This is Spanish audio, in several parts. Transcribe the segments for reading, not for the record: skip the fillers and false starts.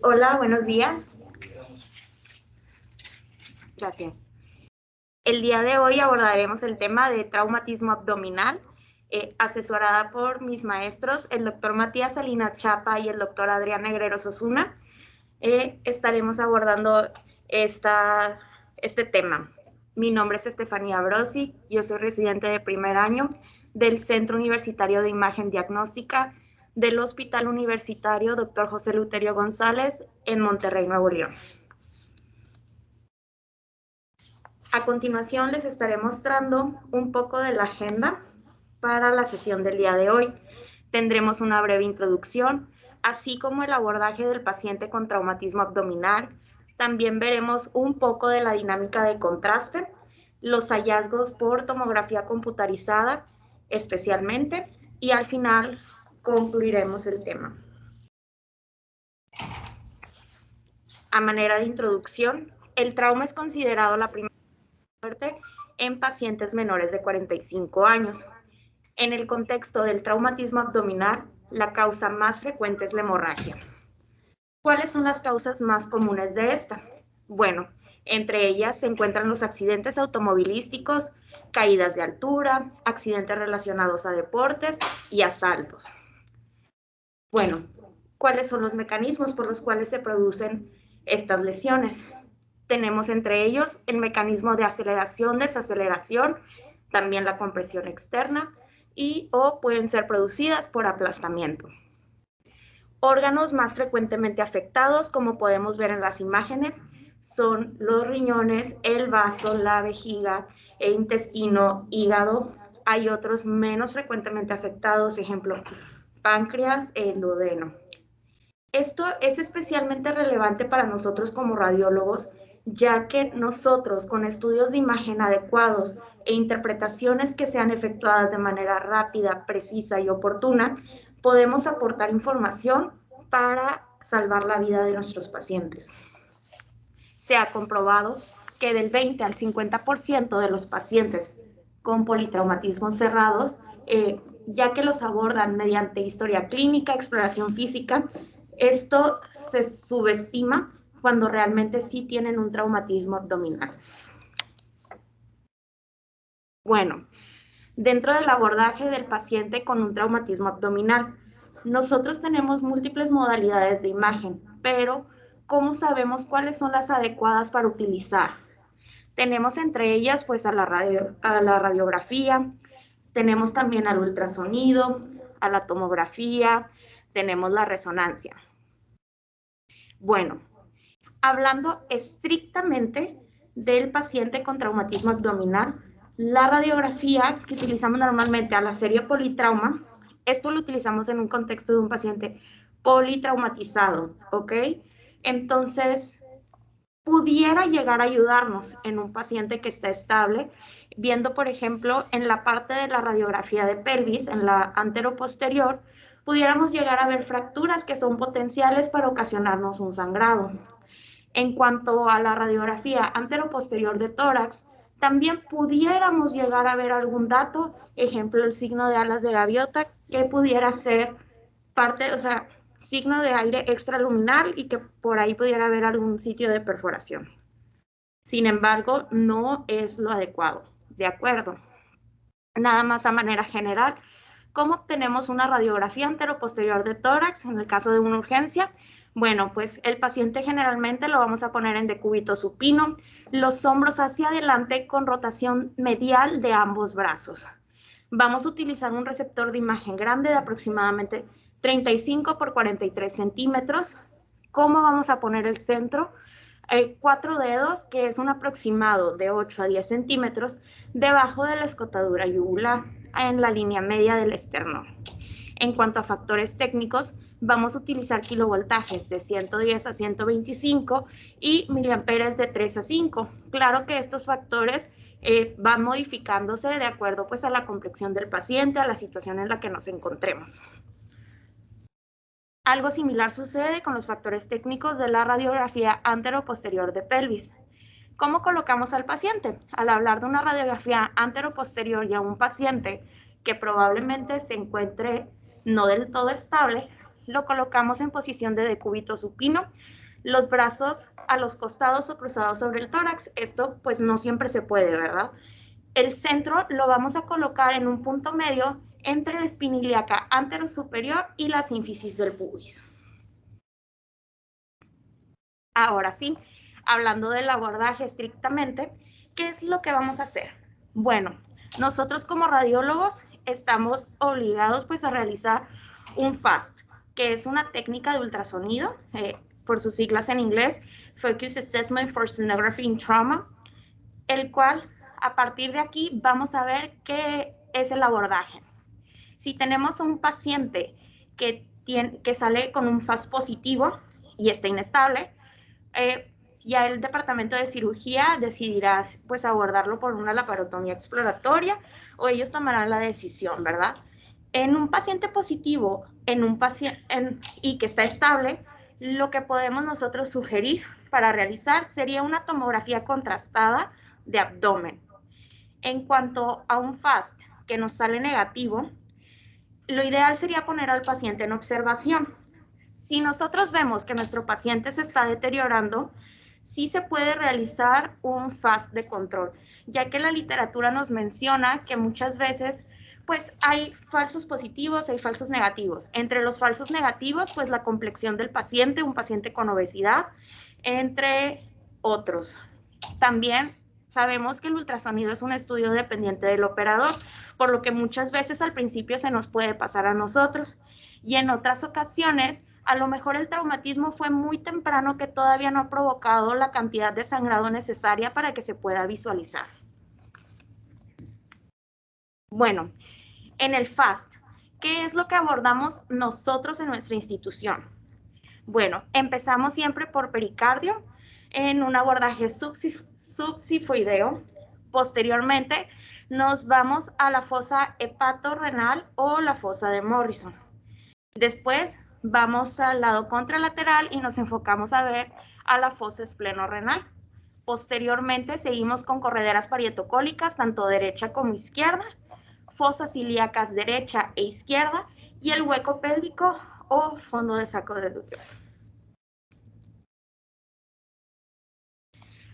Hola, buenos días. Gracias. El día de hoy abordaremos el tema de traumatismo abdominal, asesorada por mis maestros, el doctor Matías Salinas Chapa y el doctor Adrián Negreros Osuna. Estaremos abordando este tema. Mi nombre es Estefanía Brosi, yo soy residente de primer año del Centro Universitario de Imagen Diagnóstica del Hospital Universitario Dr. José Luterio González en Monterrey, Nuevo León. A continuación les estaré mostrando un poco de la agenda para la sesión del día de hoy. Tendremos una breve introducción, así como el abordaje del paciente con traumatismo abdominal. También veremos un poco de la dinámica de contraste, los hallazgos por tomografía computarizada especialmente, y al final concluiremos el tema. A manera de introducción, el trauma es considerado la primera muerte en pacientes menores de 45 años. En el contexto del traumatismo abdominal, la causa más frecuente es la hemorragia. ¿Cuáles son las causas más comunes de esta? Bueno, entre ellas se encuentran los accidentes automovilísticos, caídas de altura, accidentes relacionados a deportes y asaltos. Bueno, ¿cuáles son los mecanismos por los cuales se producen estas lesiones? Tenemos entre ellos el mecanismo de aceleración, desaceleración, también la compresión externa o pueden ser producidas por aplastamiento. Órganos más frecuentemente afectados, como podemos ver en las imágenes, son los riñones, el vaso, la vejiga, el intestino, hígado. Hay otros menos frecuentemente afectados, ejemplo, páncreas, el duodeno. Esto es especialmente relevante para nosotros como radiólogos, ya que nosotros, con estudios de imagen adecuados e interpretaciones que sean efectuadas de manera rápida, precisa y oportuna, podemos aportar información para salvar la vida de nuestros pacientes. Se ha comprobado que del 20 al 50% de los pacientes con politraumatismos cerrados, ya que los abordan mediante historia clínica, exploración física, esto se subestima cuando realmente sí tienen un traumatismo abdominal. Bueno, dentro del abordaje del paciente con un traumatismo abdominal, nosotros tenemos múltiples modalidades de imagen, pero ¿cómo sabemos cuáles son las adecuadas para utilizar? Tenemos entre ellas pues a la radiografía, tenemos también al ultrasonido, a la tomografía, tenemos la resonancia. Bueno, hablando estrictamente del paciente con traumatismo abdominal, la radiografía que utilizamos normalmente a la serie politrauma, esto lo utilizamos en un contexto de un paciente politraumatizado, ¿ok? Entonces, pudiera llegar a ayudarnos en un paciente que está estable, viendo, por ejemplo, en la parte de la radiografía de pelvis, en la anteroposterior, pudiéramos llegar a ver fracturas que son potenciales para ocasionarnos un sangrado. En cuanto a la radiografía anteroposterior de tórax, también pudiéramos llegar a ver algún dato, ejemplo, el signo de alas de gaviota, que pudiera ser parte, o sea, signo de aire extraluminal y que por ahí pudiera haber algún sitio de perforación. Sin embargo, no es lo adecuado, ¿de acuerdo? Nada más a manera general, ¿cómo obtenemos una radiografía anteroposterior de tórax en el caso de una urgencia? Bueno, pues el paciente generalmente lo vamos a poner en decúbito supino, los hombros hacia adelante con rotación medial de ambos brazos. Vamos a utilizar un receptor de imagen grande de aproximadamente 35 por 43 centímetros. ¿Cómo vamos a poner el centro? 4 dedos, que es un aproximado de 8 a 10 centímetros, debajo de la escotadura yugular, en la línea media del esternón. En cuanto a factores técnicos, vamos a utilizar kilovoltajes de 110 a 125 y miliamperes de 3 a 5. Claro que estos factores van modificándose de acuerdo pues, a la complexión del paciente, a la situación en la que nos encontremos. Algo similar sucede con los factores técnicos de la radiografía anteroposterior de pelvis. ¿Cómo colocamos al paciente? Al hablar de una radiografía anteroposterior y a un paciente que probablemente se encuentre no del todo estable, lo colocamos en posición de decúbito supino los brazos a los costados o cruzados sobre el tórax. Esto pues no siempre se puede, ¿verdad? El centro lo vamos a colocar en un punto medio entre la espina ilíaca anterosuperior y la sínfisis del pubis. Ahora sí, hablando del abordaje estrictamente, ¿qué es lo que vamos a hacer? Bueno, nosotros como radiólogos estamos obligados pues a realizar un FAST, que es una técnica de ultrasonido, por sus siglas en inglés, Focused Assessment for Sonography in Trauma, el cual a partir de aquí vamos a ver qué es el abordaje. Si tenemos un paciente que sale con un FAST positivo y está inestable, ya el departamento de cirugía decidirá pues abordarlo por una laparotomía exploratoria o ellos tomarán la decisión, ¿verdad? En un paciente positivo y que está estable, lo que podemos nosotros sugerir para realizar sería una tomografía contrastada de abdomen. En cuanto a un FAST que nos sale negativo, lo ideal sería poner al paciente en observación. Si nosotros vemos que nuestro paciente se está deteriorando, sí se puede realizar un FAST de control, ya que la literatura nos menciona que muchas veces pues hay falsos positivos, hay falsos negativos. Entre los falsos negativos, pues la complexión del paciente, un paciente con obesidad, entre otros. También sabemos que el ultrasonido es un estudio dependiente del operador, por lo que muchas veces al principio se nos puede pasar a nosotros. Y en otras ocasiones, a lo mejor el traumatismo fue muy temprano que todavía no ha provocado la cantidad de sangrado necesaria para que se pueda visualizar. Bueno, en el FAST, ¿qué es lo que abordamos nosotros en nuestra institución? Bueno, empezamos siempre por pericardio en un abordaje subsifoideo. Posteriormente, nos vamos a la fosa hepatorrenal o la fosa de Morrison. Después, vamos al lado contralateral y nos enfocamos a ver a la fosa esplenorrenal. Posteriormente, seguimos con correderas parietocólicas, tanto derecha como izquierda, fosas ilíacas derecha e izquierda, y el hueco pélvico o fondo de saco de Douglas.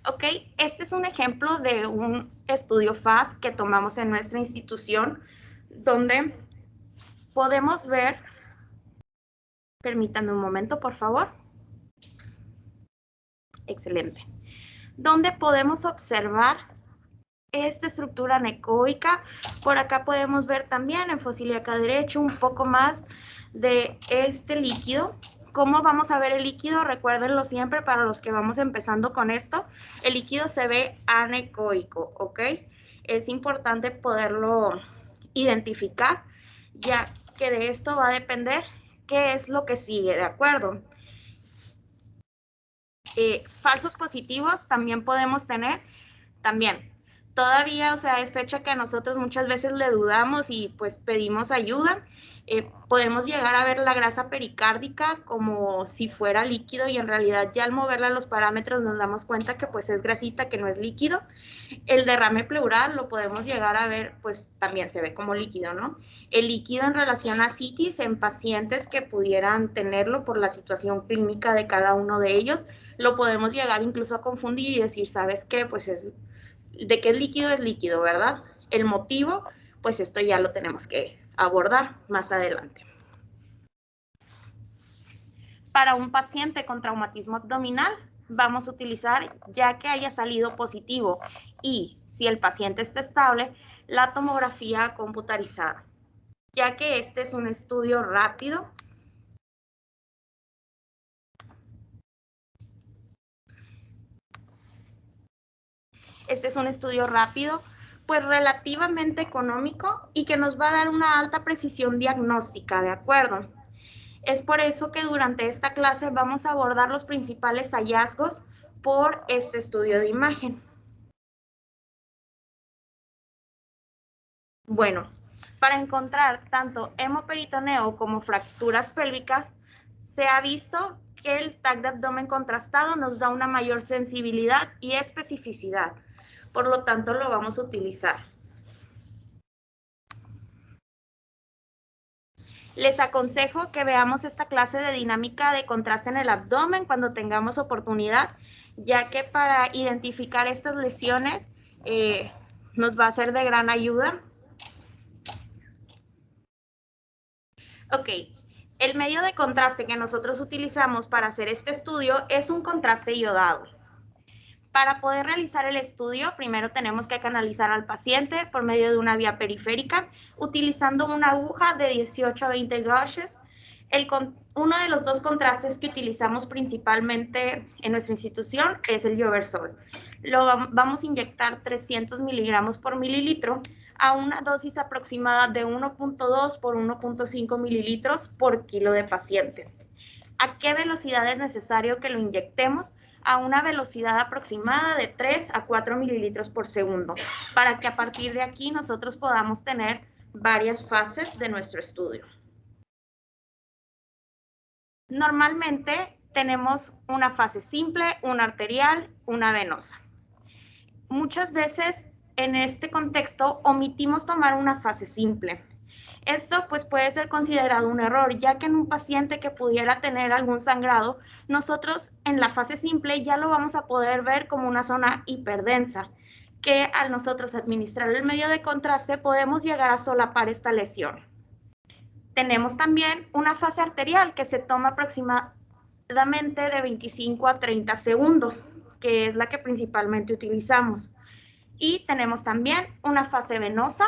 Ok, este es un ejemplo de un estudio FAST que tomamos en nuestra institución, donde podemos ver, permítanme un momento, por favor. Excelente. Donde podemos observar esta estructura anecoica. Por acá podemos ver también en fosa ilíaca derecha un poco más de este líquido. ¿Cómo vamos a ver el líquido? Recuérdenlo siempre para los que vamos empezando con esto. El líquido se ve anecoico, ¿ok? Es importante poderlo identificar, ya que de esto va a depender qué es lo que sigue, ¿de acuerdo? Falsos positivos también podemos tener, también. Todavía, o sea, es fecha que a nosotros muchas veces le dudamos y pues pedimos ayuda. Podemos llegar a ver la grasa pericárdica como si fuera líquido y en realidad ya al moverla a los parámetros nos damos cuenta que pues es grasita, que no es líquido. El derrame pleural lo podemos llegar a ver, pues también se ve como líquido, ¿no? El líquido en relación a citis en pacientes que pudieran tenerlo por la situación clínica de cada uno de ellos, lo podemos llegar incluso a confundir y decir, ¿sabes qué? Pues de que es líquido, ¿verdad? El motivo, pues esto ya lo tenemos que abordar más adelante. Para un paciente con traumatismo abdominal, vamos a utilizar, ya que haya salido positivo y si el paciente está estable, la tomografía computarizada, ya que este es un estudio rápido. Este es un estudio rápido, pues relativamente económico y que nos va a dar una alta precisión diagnóstica, ¿de acuerdo? Es por eso que durante esta clase vamos a abordar los principales hallazgos por este estudio de imagen. Bueno, para encontrar tanto hemoperitoneo como fracturas pélvicas, se ha visto que el TAC de abdomen contrastado nos da una mayor sensibilidad y especificidad. Por lo tanto, lo vamos a utilizar. Les aconsejo que veamos esta clase de dinámica de contraste en el abdomen cuando tengamos oportunidad, ya que para identificar estas lesiones nos va a ser de gran ayuda. Ok, el medio de contraste que nosotros utilizamos para hacer este estudio es un contraste iodado. Para poder realizar el estudio, primero tenemos que canalizar al paciente por medio de una vía periférica, utilizando una aguja de 18 a 20 gauges. Uno de los dos contrastes que utilizamos principalmente en nuestra institución es el Joversol. Vamos a inyectar 300 miligramos por mililitro a una dosis aproximada de 1.2 por 1.5 mililitros por kilo de paciente. ¿A qué velocidad es necesario que lo inyectemos? A una velocidad aproximada de 3 a 4 mililitros por segundo, para que a partir de aquí nosotros podamos tener varias fases de nuestro estudio. Normalmente tenemos una fase simple, una arterial, una venosa. Muchas veces en este contexto omitimos tomar una fase simple. Esto pues puede ser considerado un error, ya que en un paciente que pudiera tener algún sangrado, nosotros en la fase simple ya lo vamos a poder ver como una zona hiperdensa, que al nosotros administrar el medio de contraste podemos llegar a solapar esta lesión. Tenemos también una fase arterial que se toma aproximadamente de 25 a 30 segundos, que es la que principalmente utilizamos. Y tenemos también una fase venosa,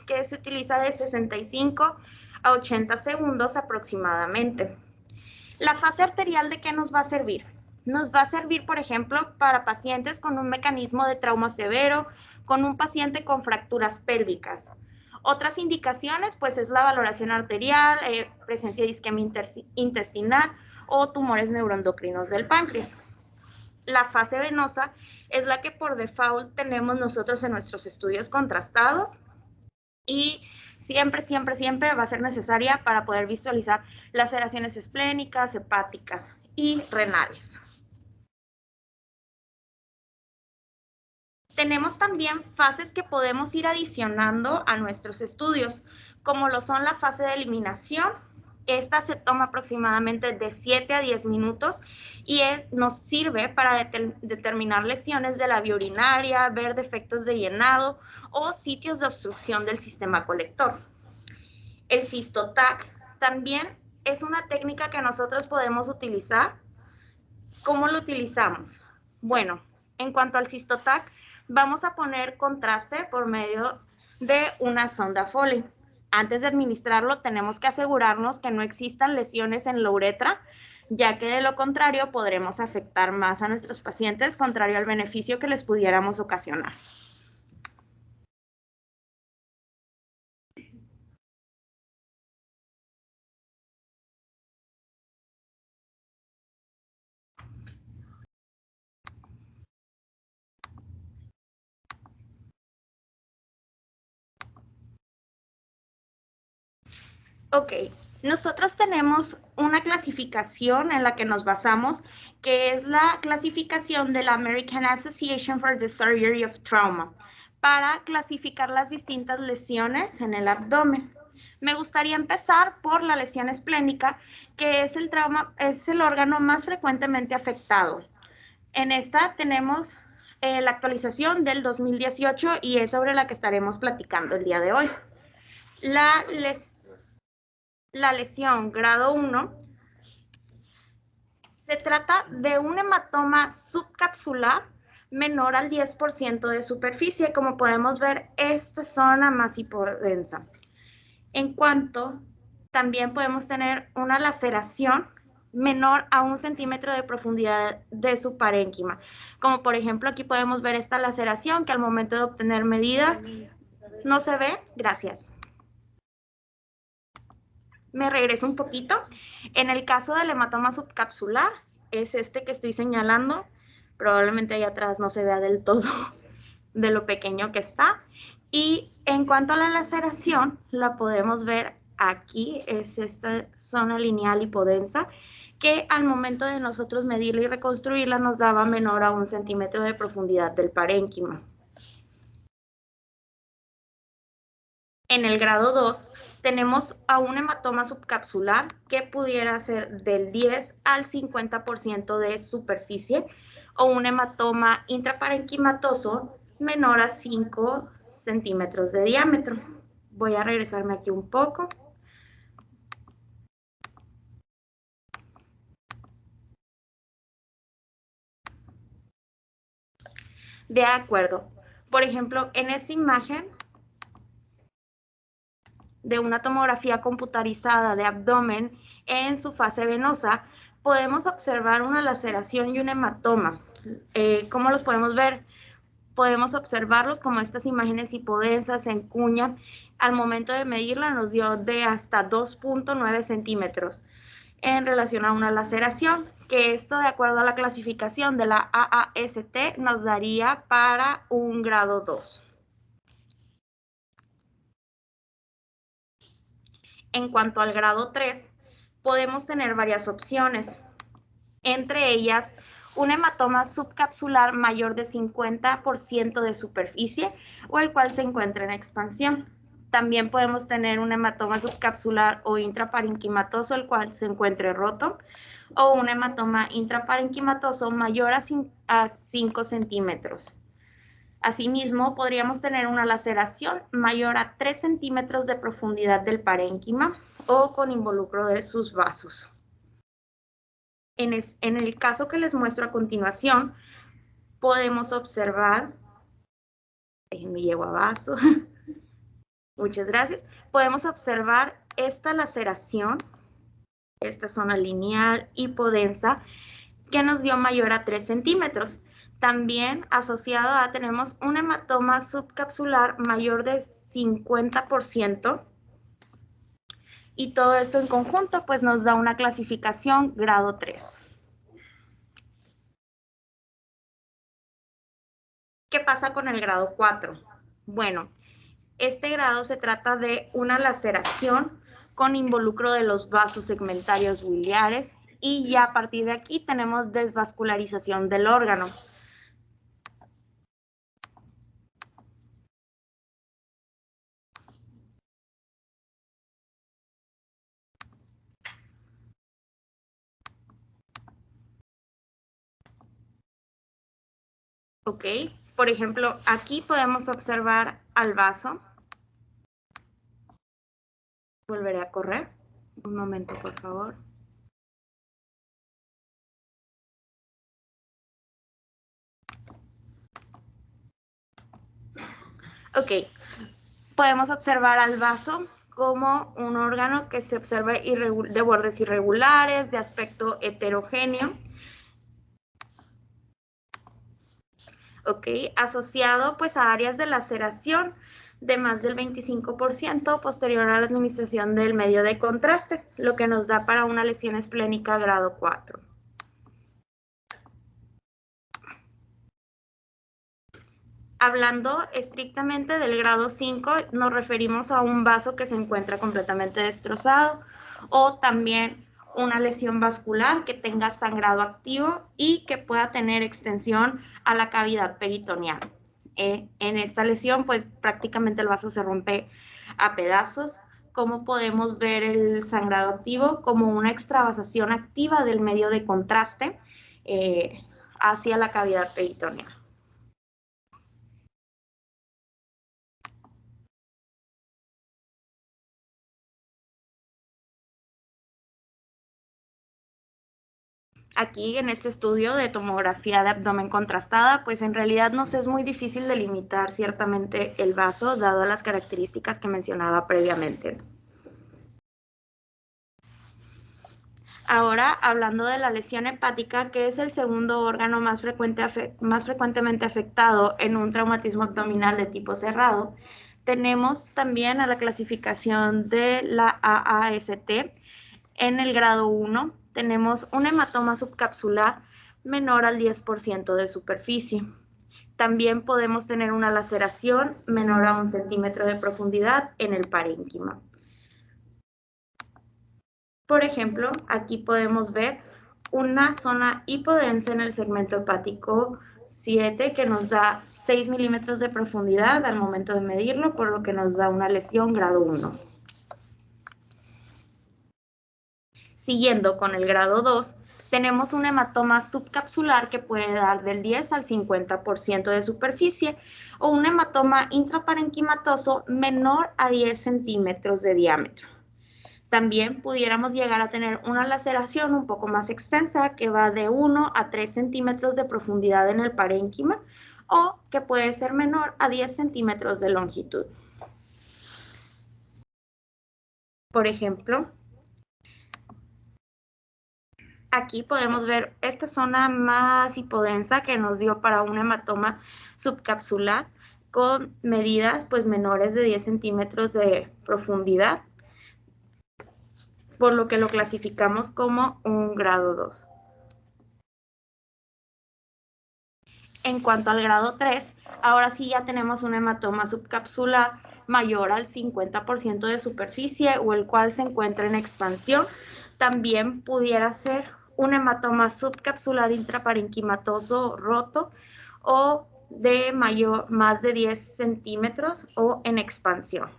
que se utiliza de 65 a 80 segundos aproximadamente. La fase arterial, ¿de qué nos va a servir? Nos va a servir, por ejemplo, para pacientes con un mecanismo de trauma severo, con un paciente con fracturas pélvicas. Otras indicaciones, pues, es la valoración arterial, presencia de isquemia intestinal o tumores neuroendocrinos del páncreas. La fase venosa es la que por default tenemos nosotros en nuestros estudios contrastados y siempre va a ser necesaria para poder visualizar laceraciones esplénicas, hepáticas y renales. Tenemos también fases que podemos ir adicionando a nuestros estudios, como lo son la fase de eliminación. Esta se toma aproximadamente de 7 a 10 minutos y nos sirve para determinar lesiones de la vía urinaria, ver defectos de llenado o sitios de obstrucción del sistema colector. El Cysto-TAC también es una técnica que nosotros podemos utilizar. ¿Cómo lo utilizamos? Bueno, en cuanto al Cysto-TAC, vamos a poner contraste por medio de una sonda Foley. Antes de administrarlo, tenemos que asegurarnos que no existan lesiones en la uretra, ya que de lo contrario podremos afectar más a nuestros pacientes, contrario al beneficio que les pudiéramos ocasionar. Ok, nosotros tenemos una clasificación en la que nos basamos, que es la clasificación de la American Association for the Surgery of Trauma, para clasificar las distintas lesiones en el abdomen. Me gustaría empezar por la lesión esplénica, que es el órgano más frecuentemente afectado. En esta tenemos la actualización del 2018 y es sobre la que estaremos platicando el día de hoy. La lesión grado 1 se trata de un hematoma subcapsular menor al 10% de superficie. Como podemos ver, esta zona más hipodensa. En cuanto, también podemos tener una laceración menor a 1 centímetro de profundidad de su parénquima. Como por ejemplo, aquí podemos ver esta laceración que al momento de obtener medidas no se ve. Gracias. Me regreso un poquito. En el caso del hematoma subcapsular, es este que estoy señalando. Probablemente ahí atrás no se vea del todo de lo pequeño que está. Y en cuanto a la laceración, la podemos ver aquí, es esta zona lineal hipodensa, que al momento de nosotros medirla y reconstruirla nos daba menor a 1 centímetro de profundidad del parénquima. En el grado 2 tenemos a un hematoma subcapsular que pudiera ser del 10 al 50% de superficie o un hematoma intraparenquimatoso menor a 5 centímetros de diámetro. Voy a regresarme aquí un poco. De acuerdo. Por ejemplo, en esta imagen de una tomografía computarizada de abdomen en su fase venosa, podemos observar una laceración y un hematoma. ¿Cómo los podemos ver? Podemos observarlos como estas imágenes hipodensas en cuña. Al momento de medirla nos dio de hasta 2.9 centímetros en relación a una laceración, que esto de acuerdo a la clasificación de la AAST nos daría para un grado 2. En cuanto al grado 3, podemos tener varias opciones, entre ellas un hematoma subcapsular mayor de 50% de superficie o el cual se encuentra en expansión. También podemos tener un hematoma subcapsular o intraparenquimatoso el cual se encuentre roto o un hematoma intraparenquimatoso mayor a 5 centímetros. Asimismo, podríamos tener una laceración mayor a 3 centímetros de profundidad del parénquima o con involucro de sus vasos. En el caso que les muestro a continuación, podemos observar, déjenme llego a vaso, muchas gracias, podemos observar esta laceración, esta zona lineal hipodensa, que nos dio mayor a 3 centímetros. También asociado a tenemos un hematoma subcapsular mayor de 50%, y todo esto en conjunto pues nos da una clasificación grado 3. ¿Qué pasa con el grado 4? Bueno, este grado se trata de una laceración con involucro de los vasos segmentarios biliares y ya a partir de aquí tenemos desvascularización del órgano. ¿Ok? Por ejemplo, aquí podemos observar al vaso. Volveré a correr. Un momento, por favor. Ok, podemos observar al vaso como un órgano que se observa de bordes irregulares, de aspecto heterogéneo. Ok, asociado pues a áreas de laceración de más del 25% posterior a la administración del medio de contraste, lo que nos da para una lesión esplénica grado 4. Hablando estrictamente del grado 5, nos referimos a un vaso que se encuentra completamente destrozado o también una lesión vascular que tenga sangrado activo y que pueda tener extensión a la cavidad peritoneal. En esta lesión, pues prácticamente el vaso se rompe a pedazos. ¿Cómo podemos ver el sangrado activo? Como una extravasación activa del medio de contraste hacia la cavidad peritoneal. Aquí en este estudio de tomografía de abdomen contrastada, pues en realidad nos es muy difícil delimitar ciertamente el vaso, dado las características que mencionaba previamente. Ahora, hablando de la lesión hepática, que es el segundo órgano más frecuentemente afectado en un traumatismo abdominal de tipo cerrado, tenemos también a la clasificación de la AAST. En el grado 1 tenemos un hematoma subcapsular menor al 10% de superficie. También podemos tener una laceración menor a 1 centímetro de profundidad en el parénquima. Por ejemplo, aquí podemos ver una zona hipodensa en el segmento hepático 7, que nos da 6 milímetros de profundidad al momento de medirlo, por lo que nos da una lesión grado 1. Siguiendo con el grado 2, tenemos un hematoma subcapsular que puede dar del 10 al 50% de superficie o un hematoma intraparenquimatoso menor a 10 centímetros de diámetro. También pudiéramos llegar a tener una laceración un poco más extensa que va de 1 a 3 centímetros de profundidad en el parénquima o que puede ser menor a 10 centímetros de longitud. Por ejemplo, aquí podemos ver esta zona más hipodensa que nos dio para un hematoma subcapsular con medidas menores de 10 centímetros de profundidad, por lo que lo clasificamos como un grado 2. En cuanto al grado 3, ahora sí ya tenemos un hematoma subcapsular mayor al 50% de superficie o el cual se encuentra en expansión. También pudiera ser un hematoma subcapsular intraparenquimatoso roto o de más de 10 centímetros o en expansión.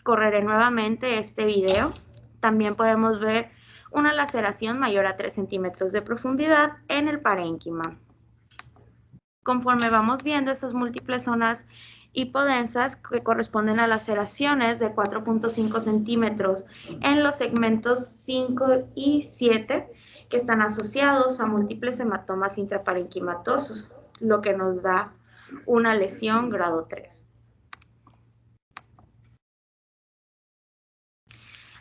Correré nuevamente este video. También podemos ver una laceración mayor a 3 centímetros de profundidad en el parénquima. Conforme vamos viendo estas múltiples zonas hipodensas que corresponden a laceraciones de 4.5 centímetros en los segmentos 5 y 7 que están asociados a múltiples hematomas intraparenquimatosos, lo que nos da una lesión grado 3.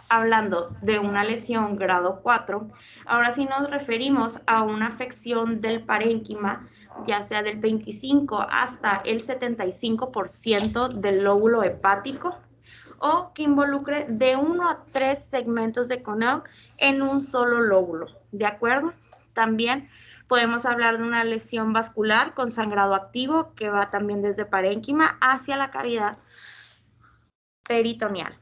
Hablando de una lesión grado 4, ahora sí nos referimos a una afección del parénquima, ya sea del 25 hasta el 75% del lóbulo hepático, o que involucre de 1 a 3 segmentos de Corneal en un solo lóbulo, ¿de acuerdo? También podemos hablar de una lesión vascular con sangrado activo que va también desde parénquima hacia la cavidad peritoneal.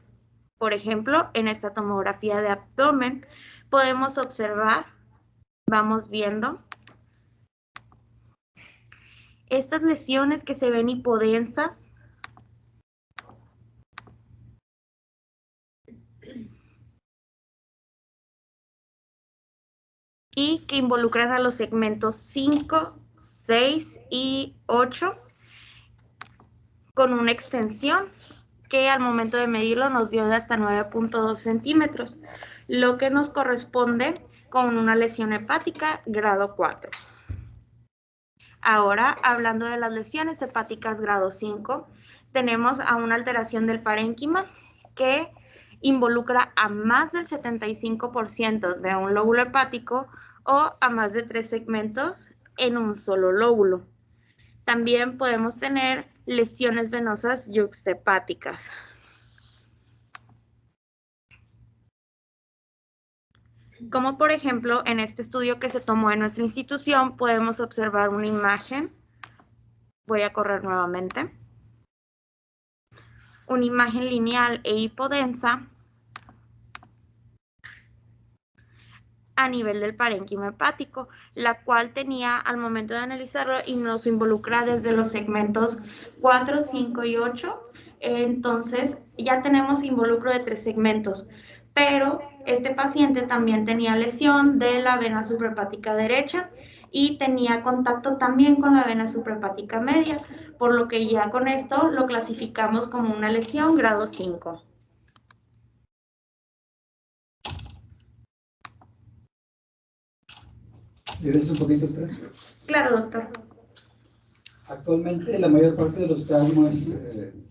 Por ejemplo, en esta tomografía de abdomen podemos observar, vamos viendo, estas lesiones que se ven hipodensas y que involucran a los segmentos 5, 6 y 8 con una extensión que al momento de medirlo nos dio de hasta 9.2 centímetros, lo que nos corresponde con una lesión hepática grado 4. Ahora, hablando de las lesiones hepáticas grado 5, tenemos a una alteración del parénquima que involucra a más del 75% de un lóbulo hepático o a más de 3 segmentos en un solo lóbulo. También podemos tener lesiones venosas yuxtahepáticas. Como por ejemplo, en este estudio que se tomó en nuestra institución, podemos observar una imagen. Voy a correr nuevamente. Una imagen lineal e hipodensa a nivel del parénquima hepático, la cual tenía al momento de analizarlo y nos involucra desde los segmentos 4, 5 y 8. Entonces ya tenemos involucro de 3 segmentos, pero este paciente también tenía lesión de la vena suprahepática derecha y tenía contacto también con la vena suprahepática media, por lo que ya con esto lo clasificamos como una lesión grado 5. ¿Eres un poquito atrás? Claro, doctor. Actualmente la mayor parte de los traumas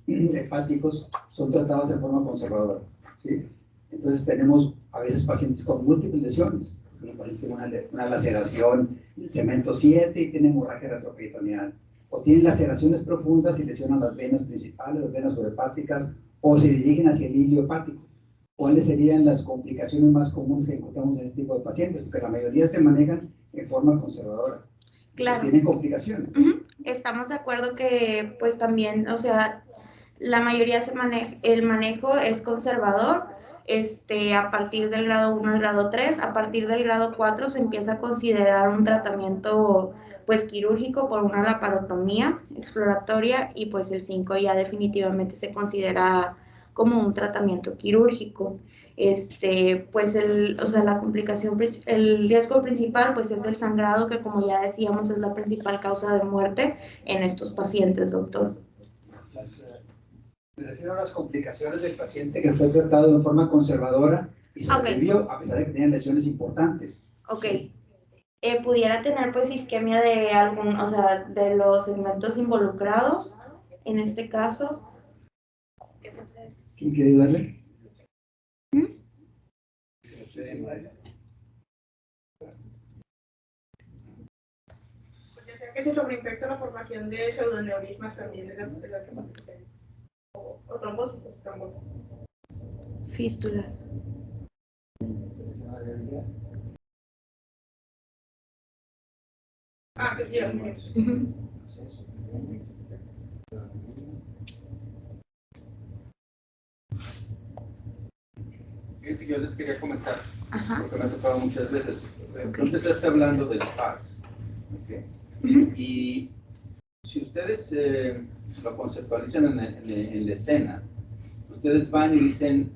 hepáticos son tratados de forma conservadora, ¿sí? Entonces tenemos a veces pacientes con múltiples lesiones. Un paciente tiene una laceración en segmento 7 y tiene hemorragia retroperitoneal. O tienen laceraciones profundas y lesionan las venas principales, las venas suprahepáticas, o se dirigen hacia el hilio hepático. ¿Cuáles serían las complicaciones más comunes que encontramos en este tipo de pacientes? Porque la mayoría se manejan en forma conservadora. Claro. Tienen complicaciones. Estamos de acuerdo que pues también, o sea, la mayoría el manejo es conservador a partir del grado 1 al grado 3, a partir del grado 4 se empieza a considerar un tratamiento pues quirúrgico por una laparotomía exploratoria y pues el 5 ya definitivamente se considera como un tratamiento quirúrgico. Pues la complicación, el riesgo principal pues es el sangrado, que como ya decíamos es la principal causa de muerte en estos pacientes, doctor. Me refiero a las complicaciones del paciente que fue tratado de forma conservadora y sobrevivió a pesar de que tenía lesiones importantes. Ok. Pudiera tener pues isquemia de algún, o sea, de los segmentos involucrados, en este caso. ¿Quién quiere darle? Porque sea que se sobreinfecta la formación de pseudoneurismas también de la o trombócitos. Fístulas. Ah, que sí. Fíjate que yo les quería comentar, porque me ha tocado muchas veces. Usted está hablando del FAS, ¿okay? Y si ustedes lo conceptualizan en la escena, ustedes van y dicen,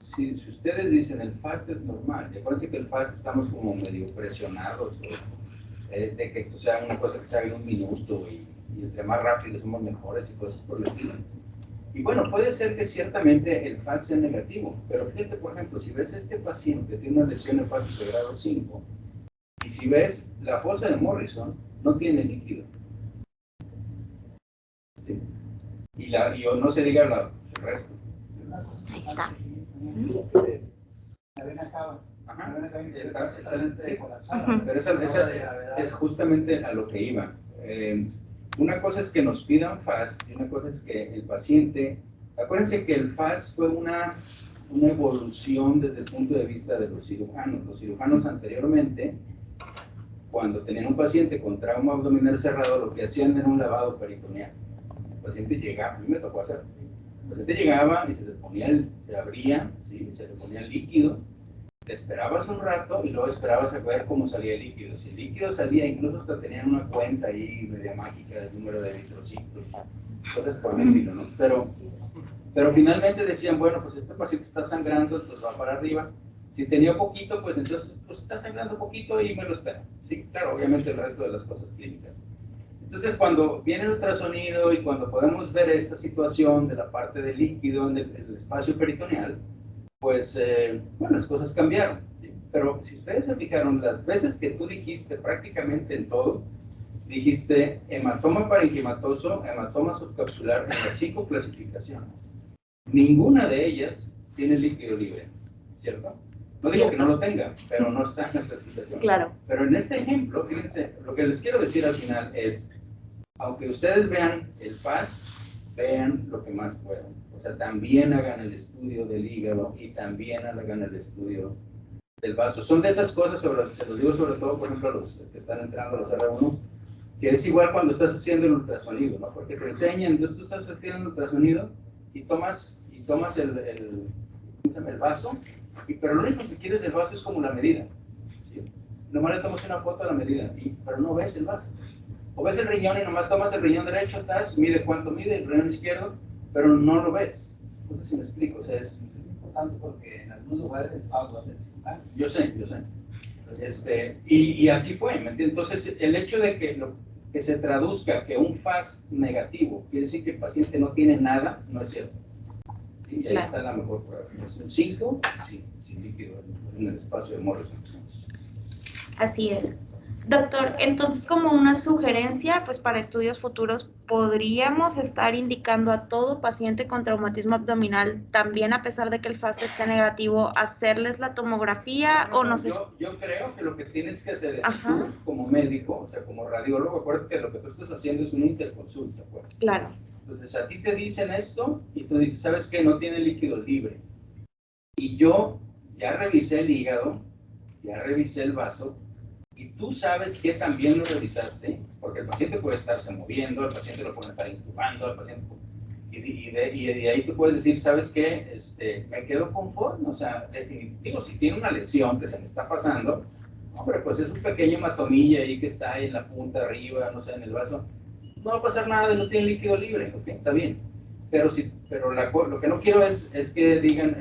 si ustedes dicen el FAS es normal, y acuérdense que el FAS estamos como medio presionados, de que esto sea una cosa que se haga en un minuto, y entre más rápido somos mejores y cosas por el estilo. Y bueno, puede ser que ciertamente el FAS sea negativo, pero fíjate, por ejemplo, si ves este paciente que tiene una lesión hepática de grado 5, y si ves la fosa de Morrison, no tiene líquido. ¿Sí? Y no se diga el resto. Ahí está. La vena cava. Ajá. Sí. Pero esa es justamente a lo que iba. Una cosa es que nos pidan FAS y una cosa es que el paciente... Acuérdense que el FAS fue una evolución desde el punto de vista de los cirujanos. Los cirujanos anteriormente, cuando tenían un paciente con trauma abdominal cerrado, lo que hacían era un lavado peritoneal. El paciente llegaba, a mí me tocó hacer. El paciente llegaba y se les ponía se abría, ¿sí? Se le ponía el líquido. Esperabas un rato y luego esperabas a ver cómo salía el líquido. Si el líquido salía, incluso hasta tenían una cuenta ahí media mágica del número de eritrocitos, cosas por el estilo, ¿no? Pero finalmente decían, bueno, pues este paciente está sangrando, entonces va para arriba. Si tenía poquito, pues entonces pues está sangrando poquito y me lo espera. Sí, claro, obviamente el resto de las cosas clínicas. Entonces, cuando viene el ultrasonido y cuando podemos ver esta situación de la parte del líquido en el espacio peritoneal, pues, bueno, las cosas cambiaron, ¿sí? Pero si ustedes se fijaron, las veces que tú dijiste prácticamente en todo, dijiste hematoma parenquimatoso, hematoma subcapsular en las 5 clasificaciones. Ninguna de ellas tiene líquido libre, ¿cierto? No digo que no lo tenga, pero no está en la clasificación. Claro. Pero en este ejemplo, fíjense, lo que les quiero decir al final es, aunque ustedes vean el FAS, vean lo que más puedan. O sea, también hagan el estudio del hígado y también hagan el estudio del vaso. Son de esas cosas, se los digo sobre todo, por ejemplo, a los que están entrando a los R1, que es igual cuando estás haciendo el ultrasonido, ¿no? Porque te enseñan, entonces tú estás haciendo el ultrasonido y tomas el vaso, pero lo único que quieres del vaso es como la medida. ¿Sí? Nomás le tomas una foto a la medida, pero no ves el vaso. O ves el riñón y nomás tomas el riñón derecho, mide cuánto mide, el riñón izquierdo, pero no lo ves. No sé si me explico, o sea, es importante porque en algunos lugares el FAS va a ser disciplinado. Yo sé. Y así fue, ¿me entiendes? Entonces, el hecho de que se traduzca que un FAS negativo quiere decir que el paciente no tiene nada, no es cierto. Y ahí está la mejor prueba. Es un 5 sin líquido en el espacio de Morrison. Así es. Doctor, entonces como una sugerencia, pues para estudios futuros, ¿podríamos estar indicando a todo paciente con traumatismo abdominal, también a pesar de que el FAS esté negativo, hacerles la tomografía o no sé? Yo creo que lo que tienes que hacer es tú, como médico, o sea, como radiólogo, acuérdate que lo que tú estás haciendo es una interconsulta, pues. Claro. Entonces a ti te dicen esto y tú dices, ¿sabes qué? No tiene líquido libre. Y yo ya revisé el hígado, ya revisé el vaso, y tú sabes que también lo revisaste, porque el paciente puede estarse moviendo, el paciente lo puede estar intubando, el paciente... Y de ahí tú puedes decir, ¿sabes qué? Me quedo conforme, o sea, definitivo, si tiene una lesión que se me está pasando, hombre, pues es un pequeño hematomilla ahí que está ahí en la punta arriba, no sé, en el vaso, no va a pasar nada, no tiene líquido libre, ok, está bien. Pero lo que no quiero es que digan,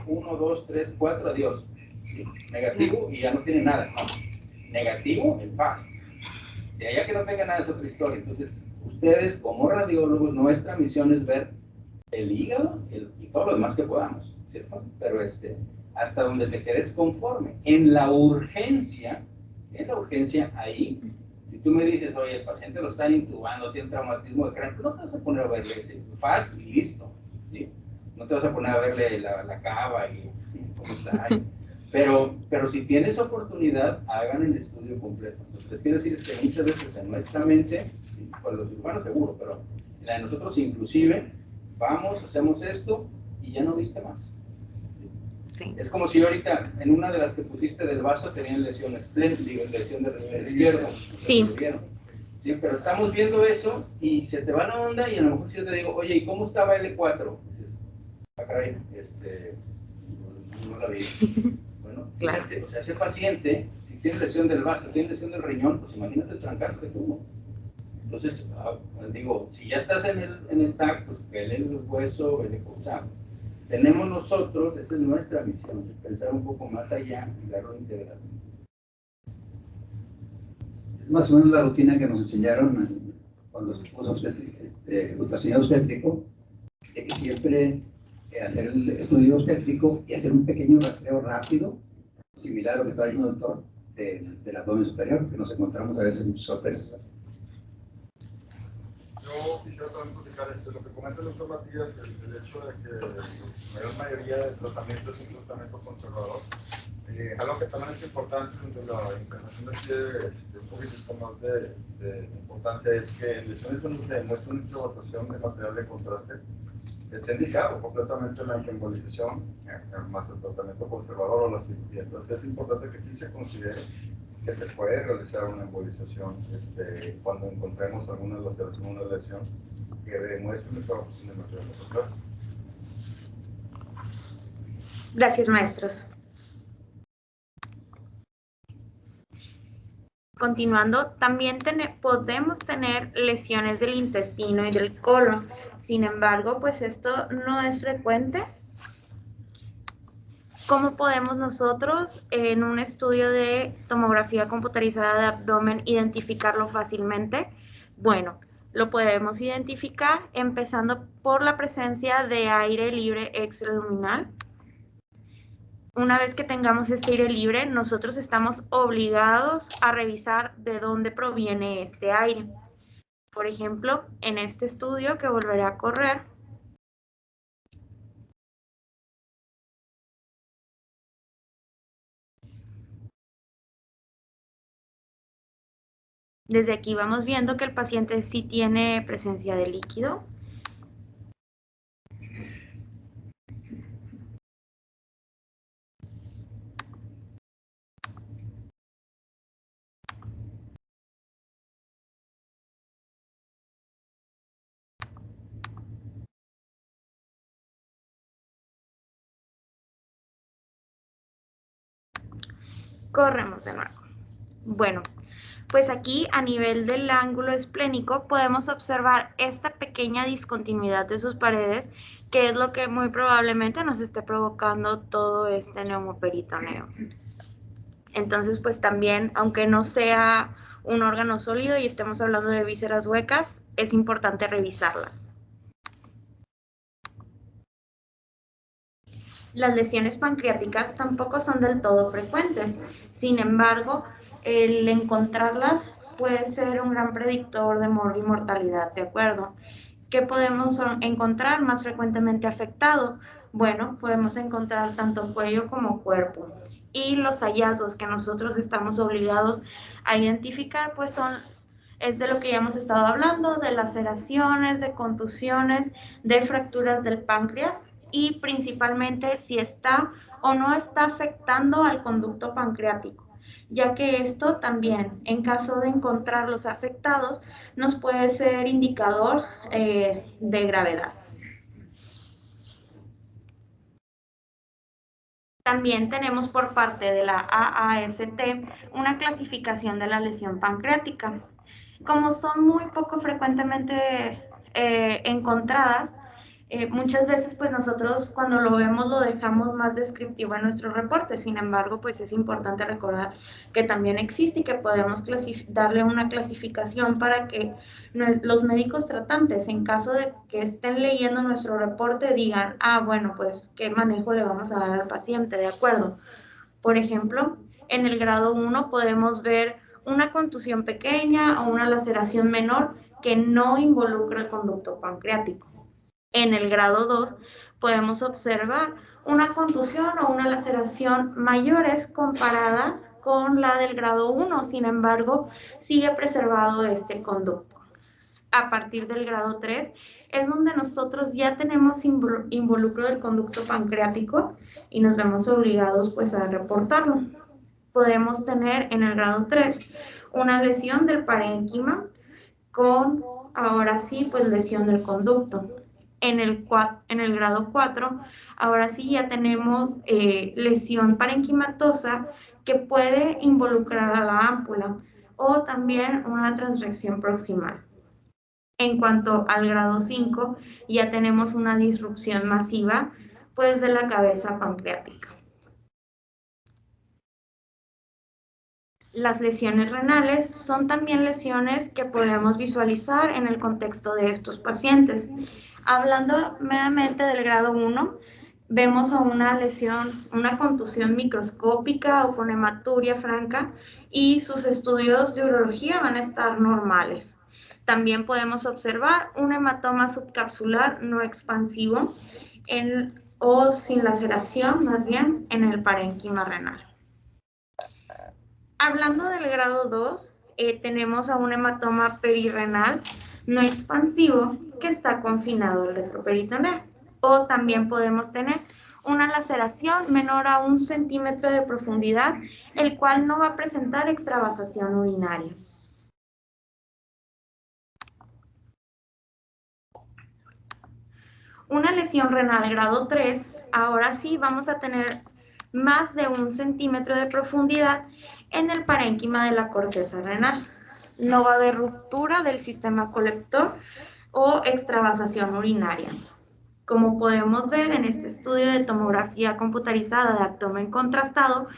1, 2, 3, 4, adiós. ¿Sí? Negativo y ya no tiene nada, no. Negativo, el FAST. De allá que no tenga nada es otra historia. Entonces, ustedes como radiólogos, nuestra misión es ver el hígado y todo lo demás que podamos, ¿cierto? Pero hasta donde te quedes conforme. En la urgencia, ahí, si tú me dices, oye, el paciente lo están intubando, tiene traumatismo de cráneo, no te vas a poner a verle ese FAST y listo, ¿sí? No te vas a poner a verle la cava y cómo está ahí. Pero si tienes oportunidad, hagan el estudio completo. Lo que les quiero decir es que muchas veces en nuestra mente, pues los cirujanos seguro, pero en la de nosotros inclusive, vamos, hacemos esto y ya no viste más. Sí. Es como si ahorita en una de las que pusiste del vaso tenían lesión espléndida, lesión de riñón izquierdo. Sí. Sí, pero estamos viendo eso y se te va la onda y a lo mejor si yo te digo, oye, ¿y cómo estaba L4? Dices, caray, no la vi. Bueno, claro. O sea, ese paciente, si tiene lesión del vaso, tiene lesión del riñón, pues imagínate el trancazo que tuvo. Entonces, digo, si ya estás en el TAC, pues vele el hueso, vele cosas. Tenemos nosotros, esa es nuestra misión, pensar un poco más allá y darlo integral. Es más o menos la rutina que nos enseñaron cuando se puso ultrasonido obstétrico, de que siempre hacer el estudio obstétrico y hacer un pequeño rastreo rápido, similar a lo que estaba diciendo el doctor, del abdomen superior, que nos encontramos a veces muchas sorpresas. Yo quisiera también platicar lo que comenta el doctor Matías, el hecho de que la mayoría del tratamiento es un tratamiento conservador. Algo que también es importante dentro de la información de un poquito más de importancia es que en lesiones donde se demuestra una intravasación de material de contraste, está indicado completamente la embolización, más el tratamiento conservador o la cirugía. Entonces es importante que sí se considere que se puede realizar una embolización cuando encontremos alguna laceración o una lesión que demuestre una intravasación de material de contraste. Gracias, maestros. Continuando, también podemos tener lesiones del intestino y del colon. Sin embargo, pues esto no es frecuente. ¿Cómo podemos nosotros en un estudio de tomografía computarizada de abdomen identificarlo fácilmente? Bueno, lo podemos identificar empezando por la presencia de aire libre extraluminal. Una vez que tengamos este aire libre, nosotros estamos obligados a revisar de dónde proviene este aire. Por ejemplo, en este estudio que volveré a correr, desde aquí vamos viendo que el paciente sí tiene presencia de líquido. Corremos de nuevo. Bueno, pues aquí a nivel del ángulo esplénico podemos observar esta pequeña discontinuidad de sus paredes, que es lo que muy probablemente nos esté provocando todo este neumoperitoneo. Entonces, pues también, aunque no sea un órgano sólido y estemos hablando de vísceras huecas, es importante revisarlas. Las lesiones pancreáticas tampoco son del todo frecuentes. Sin embargo, el encontrarlas puede ser un gran predictor de mortalidad, ¿de acuerdo? ¿Qué podemos encontrar más frecuentemente afectado? Bueno, podemos encontrar tanto cuello como cuerpo. Y los hallazgos que nosotros estamos obligados a identificar, pues es de lo que ya hemos estado hablando, de laceraciones, de contusiones, de fracturas del páncreas, y principalmente si está o no está afectando al conducto pancreático, ya que esto también, en caso de encontrarlos afectados, nos puede ser indicador de gravedad. También tenemos por parte de la AAST una clasificación de la lesión pancreática. Como son muy poco frecuentemente encontradas, muchas veces pues nosotros cuando lo vemos lo dejamos más descriptivo en nuestro reporte. Sin embargo, pues es importante recordar que también existe y que podemos darle una clasificación para que los médicos tratantes, en caso de que estén leyendo nuestro reporte, digan, bueno, pues qué manejo le vamos a dar al paciente, ¿de acuerdo? Por ejemplo, en el grado 1 podemos ver una contusión pequeña o una laceración menor que no involucra el conducto pancreático. En el grado 2 podemos observar una contusión o una laceración mayores comparadas con la del grado 1, sin embargo, sigue preservado este conducto. A partir del grado 3 es donde nosotros ya tenemos involucro del conducto pancreático y nos vemos obligados pues a reportarlo. Podemos tener en el grado 3 una lesión del parénquima con, ahora sí, pues lesión del conducto. En el grado 4, ahora sí ya tenemos lesión parenquimatosa que puede involucrar a la ámpula o también una transrección proximal. En cuanto al grado 5, ya tenemos una disrupción masiva pues de la cabeza pancreática. Las lesiones renales son también lesiones que podemos visualizar en el contexto de estos pacientes. Hablando meramente del grado 1, vemos a una lesión, una contusión microscópica o con hematuria franca y sus estudios de urología van a estar normales. También podemos observar un hematoma subcapsular no expansivo o sin laceración, más bien, en el parénquima renal. Hablando del grado 2, tenemos a un hematoma perirrenal no expansivo que está confinado al retroperitoneo. O también podemos tener una laceración menor a 1 centímetro de profundidad, el cual no va a presentar extravasación urinaria. Una lesión renal grado 3, ahora sí vamos a tener más de 1 centímetro de profundidad en el parénquima de la corteza renal. No va a haber ruptura del sistema colector o extravasación urinaria. Como podemos ver en este estudio de tomografía computarizada de abdomen contrastado,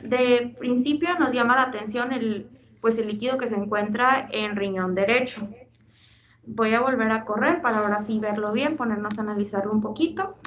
de principio nos llama la atención el líquido que se encuentra en riñón derecho. Voy a volver a correr para ahora sí verlo bien, ponernos a analizarlo un poquito.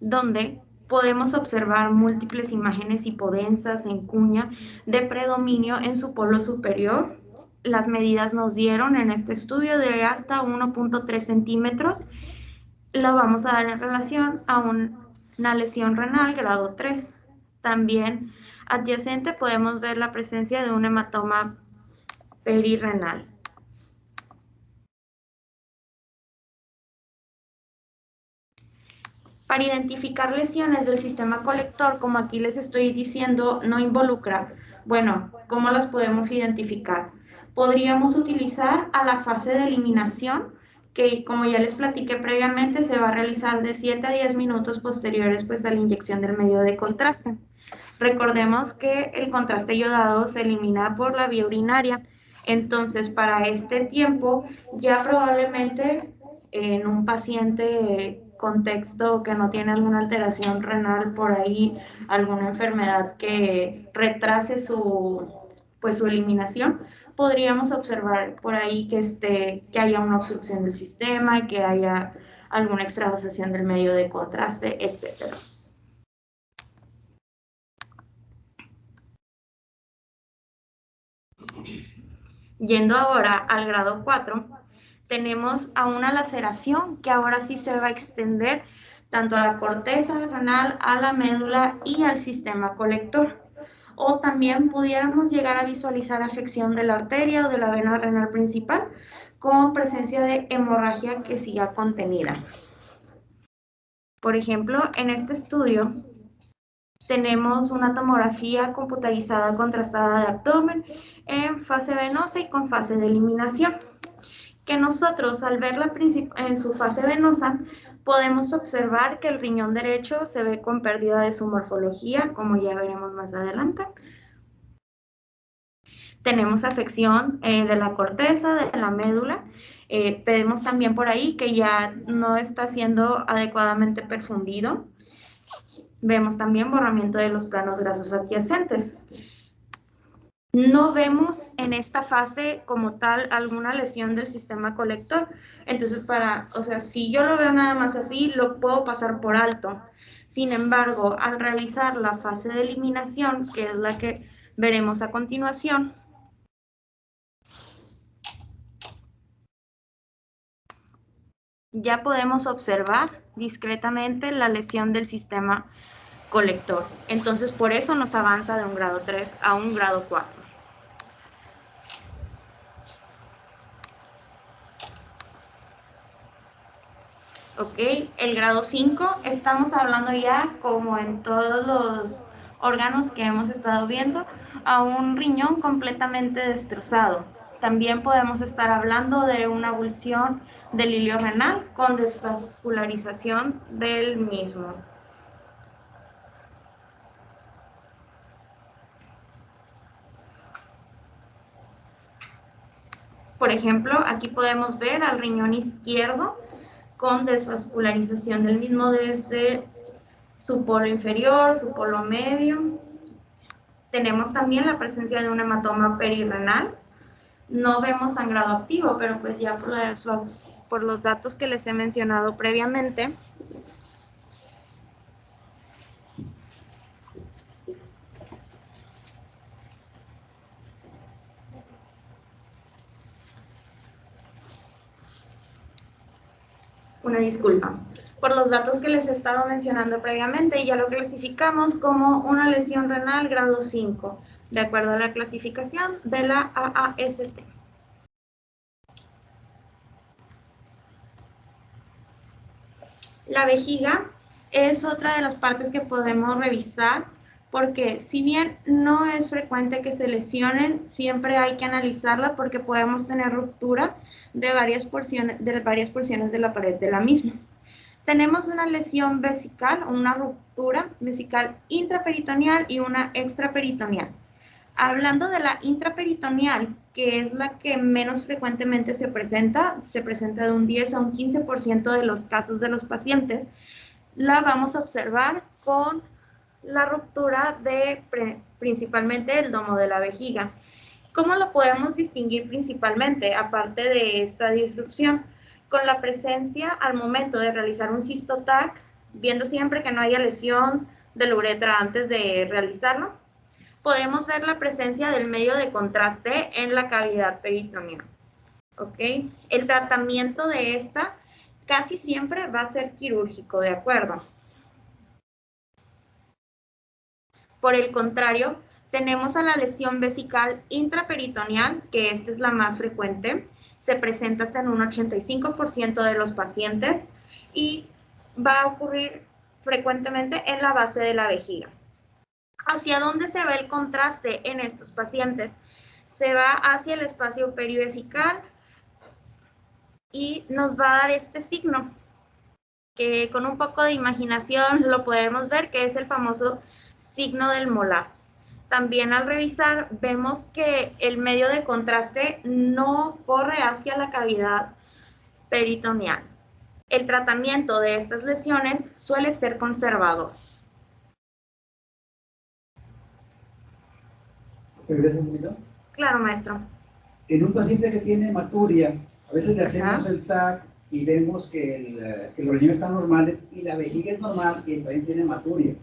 Donde podemos observar múltiples imágenes hipodensas en cuña de predominio en su polo superior. Las medidas nos dieron en este estudio de hasta 1.3 centímetros. Lo vamos a dar en relación a una lesión renal grado 3. También adyacente podemos ver la presencia de un hematoma perirrenal. Para identificar lesiones del sistema colector, como aquí les estoy diciendo, no involucra. Bueno, ¿cómo las podemos identificar? Podríamos utilizar a la fase de eliminación, que como ya les platiqué previamente, se va a realizar de 7 a 10 minutos posteriores pues, a la inyección del medio de contraste. Recordemos que el contraste iodado se elimina por la vía urinaria, entonces para este tiempo ya probablemente en un paciente contexto que no tiene alguna alteración renal por ahí, alguna enfermedad que retrase su eliminación, podríamos observar por ahí que haya una obstrucción del sistema, que haya alguna extravasación del medio de contraste, etc. Yendo ahora al grado 4, tenemos a una laceración que ahora sí se va a extender tanto a la corteza renal, a la médula y al sistema colector. O también pudiéramos llegar a visualizar afección de la arteria o de la vena renal principal con presencia de hemorragia que siga contenida. Por ejemplo, en este estudio tenemos una tomografía computarizada contrastada de abdomen en fase venosa y con fase de eliminación. Que nosotros al verla en su fase venosa podemos observar que el riñón derecho se ve con pérdida de su morfología, como ya veremos más adelante. Tenemos afección de la corteza, de la médula. Vemos también por ahí que ya no está siendo adecuadamente perfundido. Vemos también borramiento de los planos grasos adyacentes. No vemos en esta fase como tal alguna lesión del sistema colector. Entonces, si yo lo veo nada más así, lo puedo pasar por alto. Sin embargo, al realizar la fase de eliminación, que es la que veremos a continuación, ya podemos observar discretamente la lesión del sistema colector. Entonces, por eso nos avanza de un grado 3 a un grado 4. Ok, el grado 5, estamos hablando ya, como en todos los órganos que hemos estado viendo, a un riñón completamente destrozado. También podemos estar hablando de una avulsión del hilio renal con desvascularización del mismo. Por ejemplo, aquí podemos ver al riñón izquierdo con desvascularización del mismo desde su polo inferior, su polo medio. Tenemos también la presencia de un hematoma perirrenal. No vemos sangrado activo, pero pues ya por los datos que les he mencionado previamente, una disculpa, por los datos que les he estado mencionando previamente, ya lo clasificamos como una lesión renal grado 5, de acuerdo a la clasificación de la AAST. La vejiga es otra de las partes que podemos revisar, porque si bien no es frecuente que se lesionen, siempre hay que analizarla porque podemos tener ruptura de varias porciones de la pared de la misma. Tenemos una lesión vesical, una ruptura vesical intraperitoneal y una extraperitoneal. Hablando de la intraperitoneal, que es la que menos frecuentemente se presenta de un 10 a un 15% de los casos de los pacientes, la vamos a observar con la ruptura de principalmente el domo de la vejiga. ¿Cómo lo podemos distinguir principalmente, aparte de esta disrupción? Con la presencia al momento de realizar un cisto-TAC, viendo siempre que no haya lesión de la uretra antes de realizarlo, podemos ver la presencia del medio de contraste en la cavidad peritoneal. ¿Ok? El tratamiento de esta casi siempre va a ser quirúrgico, ¿de acuerdo? Por el contrario, tenemos a la lesión vesical intraperitoneal, que esta es la más frecuente, se presenta hasta en un 85% de los pacientes y va a ocurrir frecuentemente en la base de la vejiga. ¿Hacia dónde se ve el contraste en estos pacientes? Se va hacia el espacio perivesical y nos va a dar este signo, que con un poco de imaginación lo podemos ver, que es el famoso signo del molar. También al revisar vemos que el medio de contraste no corre hacia la cavidad peritoneal. El tratamiento de estas lesiones suele ser conservador. ¿Regreso un poquito? Claro, maestro. En un paciente que tiene hematuria, a veces le hacemos el TAC y vemos que los riñones están normales y la vejiga es normal y el paciente tiene hematuria.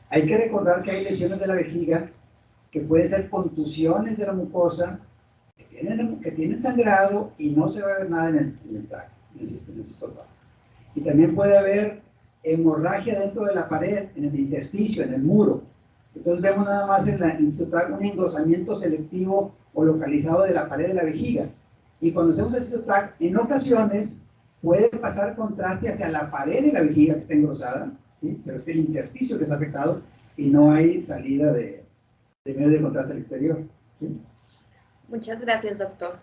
Hay que recordar que hay lesiones de la vejiga que pueden ser contusiones de la mucosa, que tienen sangrado y no se va a ver nada en el TAC, en el cisto-TAC. Y también puede haber hemorragia dentro de la pared, en el intersticio, en el muro. Entonces vemos nada más en el cisto-TAC un engrosamiento selectivo o localizado de la pared de la vejiga. Y cuando hacemos el cisto-TAC, en ocasiones puede pasar contraste hacia la pared de la vejiga que está engrosada, ¿sí? Pero es el intersticio que está afectado y no hay salida de medio de contraste al exterior, ¿sí? Muchas gracias, doctor.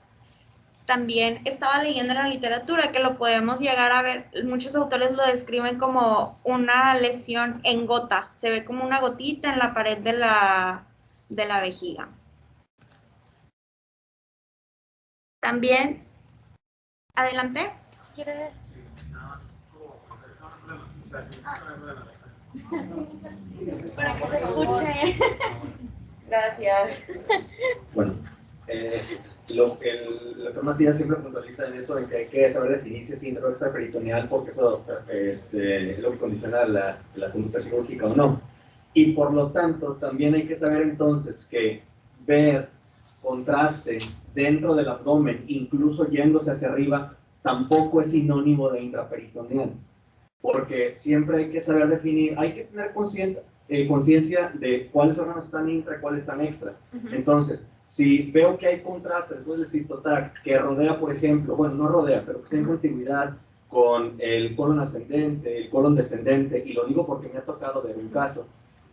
También estaba leyendo en la literatura que lo podemos llegar a ver, muchos autores lo describen como una lesión en gota, se ve como una gotita en la pared de la vejiga. También, adelante, si quiere. Para que se escuche. Gracias. Bueno, lo que el doctor Macías siempre puntualiza en eso, en que hay que saber definir si es intro o extraperitoneal, porque eso es lo que condiciona la conducta quirúrgica o no. Y por lo tanto, también hay que saber entonces que ver contraste dentro del abdomen, incluso yéndose hacia arriba, tampoco es sinónimo de intraperitoneal. Porque siempre hay que saber definir, hay que tener conciencia de cuáles órganos están intra y cuáles están extra. Entonces, si veo que hay contraste después del cistotac que rodea, por ejemplo, bueno, no rodea, pero que está en continuidad con el colon ascendente, el colon descendente, y lo digo porque me ha tocado ver un caso,